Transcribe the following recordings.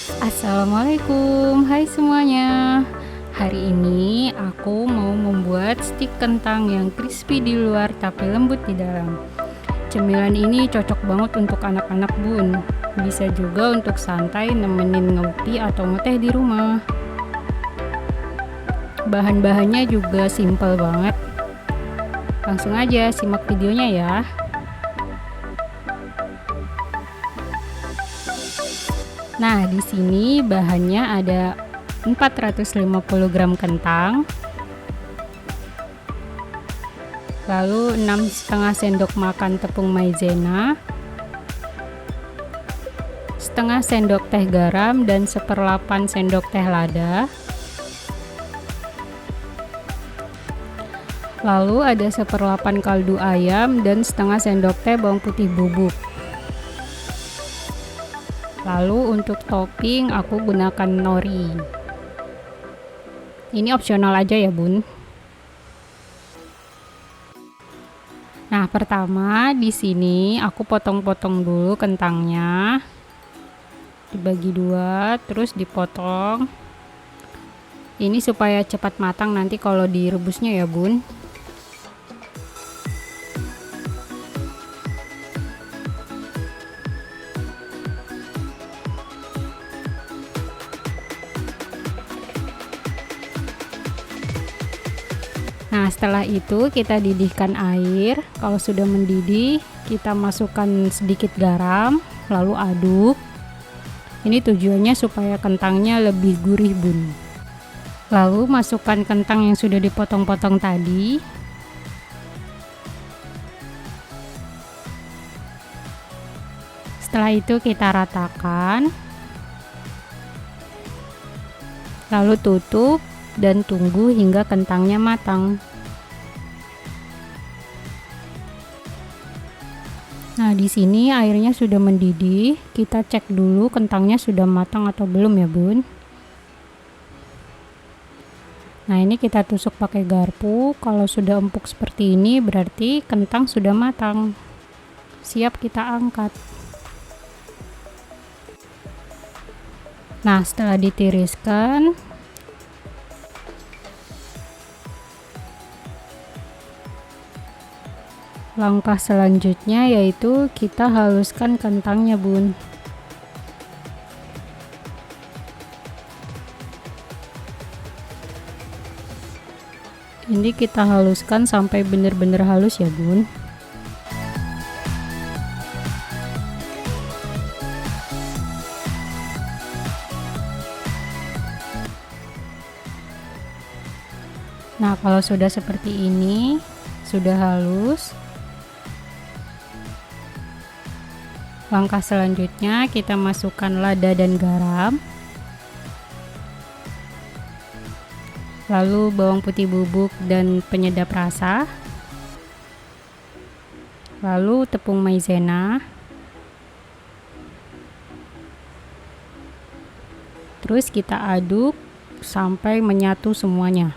Assalamualaikum, hai semuanya. Hari ini aku mau membuat stik kentang yang crispy di luar tapi lembut di dalam. Cemilan ini cocok banget untuk anak-anak bun. Bisa juga untuk santai nemenin ngopi atau ngeteh di rumah. Bahan-bahannya juga simple banget. Langsung aja simak videonya ya. Nah, di sini bahannya ada 450 gram kentang, lalu 6,5 sendok makan tepung maizena, setengah sendok teh garam dan 1/8 sendok teh lada, lalu ada 1/8 kaldu ayam dan setengah sendok teh bawang putih bubuk. Lalu untuk topping aku gunakan nori. Ini opsional aja ya bun. Nah, pertama di sini aku potong-potong dulu kentangnya. Dibagi dua, terus dipotong. Ini supaya cepat matang nanti kalau direbusnya ya bun. Nah, setelah itu kita didihkan air. Kalau sudah mendidih, kita masukkan sedikit garam, lalu aduk. Ini tujuannya supaya kentangnya lebih gurih bun. Lalu masukkan kentang yang sudah dipotong-potong tadi. Setelah itu kita ratakan. Lalu tutup dan tunggu hingga kentangnya matang. Nah, di sini airnya sudah mendidih. Kita cek dulu kentangnya sudah matang atau belum ya, Bun. Nah, ini kita tusuk pakai garpu. Kalau sudah empuk seperti ini berarti kentang sudah matang. Siap kita angkat. Nah, setelah ditiriskan, langkah selanjutnya yaitu kita haluskan kentangnya bun. Ini kita haluskan sampai benar-benar halus ya bun. Nah, kalau sudah seperti ini, sudah halus. Langkah selanjutnya kita masukkan lada dan garam. Lalu bawang putih bubuk dan penyedap rasa. Lalu tepung maizena. Terus kita aduk sampai menyatu semuanya.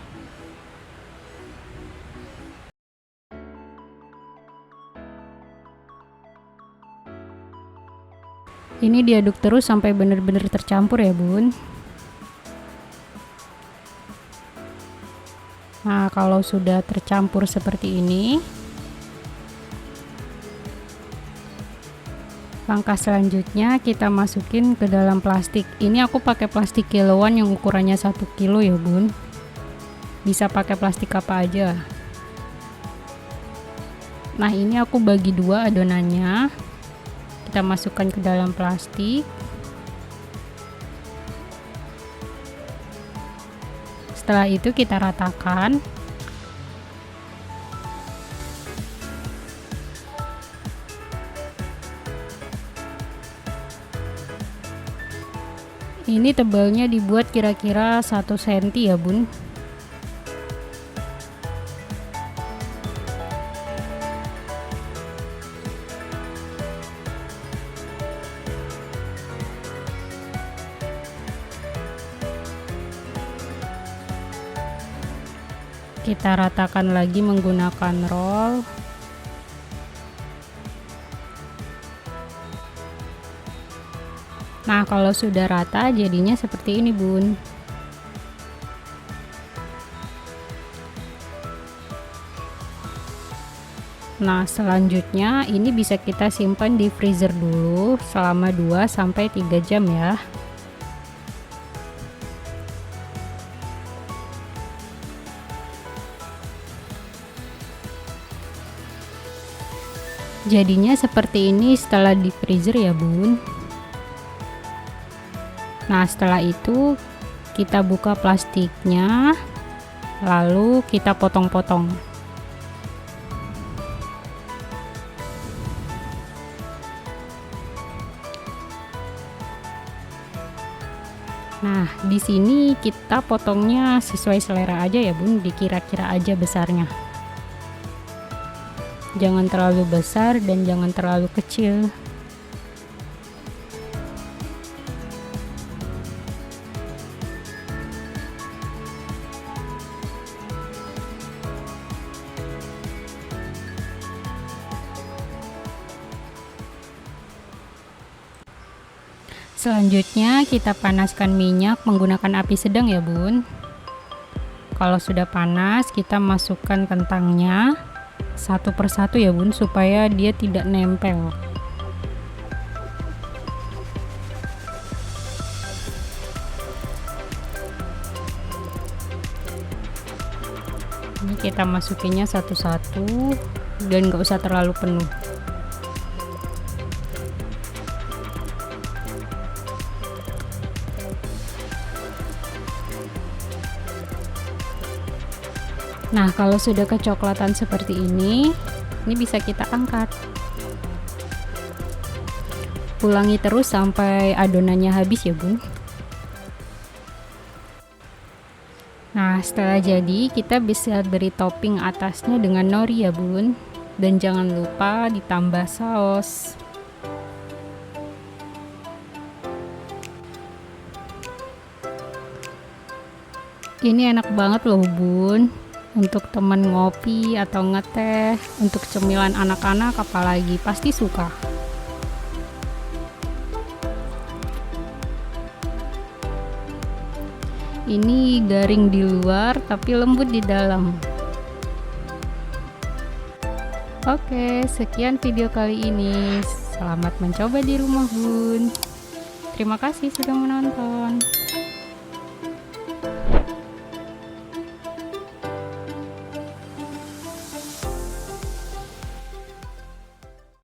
Ini diaduk terus sampai benar-benar tercampur ya bun. Nah, kalau sudah tercampur seperti ini, langkah selanjutnya kita masukin ke dalam plastik. Ini aku pakai plastik kiloan yang ukurannya 1 kilo ya bun. Bisa pakai plastik apa aja. Nah, ini aku bagi dua adonannya. Kita masukkan ke dalam plastik. Setelah itu kita ratakan. Ini tebalnya dibuat kira-kira 1 cm ya bun. Kita ratakan lagi menggunakan roll. Nah, kalau sudah rata jadinya seperti ini, Bun. Nah, selanjutnya ini bisa kita simpan di freezer dulu selama 2-3 jam ya. Jadinya seperti ini setelah di freezer ya, Bun. Nah, setelah itu kita buka plastiknya, lalu kita potong-potong. Nah, di sini kita potongnya sesuai selera aja ya, Bun, dikira-kira aja besarnya. Jangan terlalu besar dan jangan terlalu kecil. Selanjutnya kita panaskan minyak menggunakan api sedang ya, Bun. Kalau sudah panas, kita masukkan kentangnya satu persatu ya, Bun, supaya dia tidak nempel. Ini kita masukinnya satu-satu dan gak usah terlalu penuh. Nah, kalau sudah kecoklatan seperti ini bisa kita angkat. Ulangi terus sampai adonannya habis ya, Bun. Nah, setelah jadi, kita bisa beri topping atasnya dengan nori ya, Bun. Dan jangan lupa ditambah saus. Ini enak banget loh, Bun. Untuk teman ngopi atau ngeteh, untuk cemilan anak-anak apalagi pasti suka. Ini garing di luar tapi lembut di dalam. Oke, sekian video kali ini. Selamat mencoba di rumah, Bun. Terima kasih sudah menonton.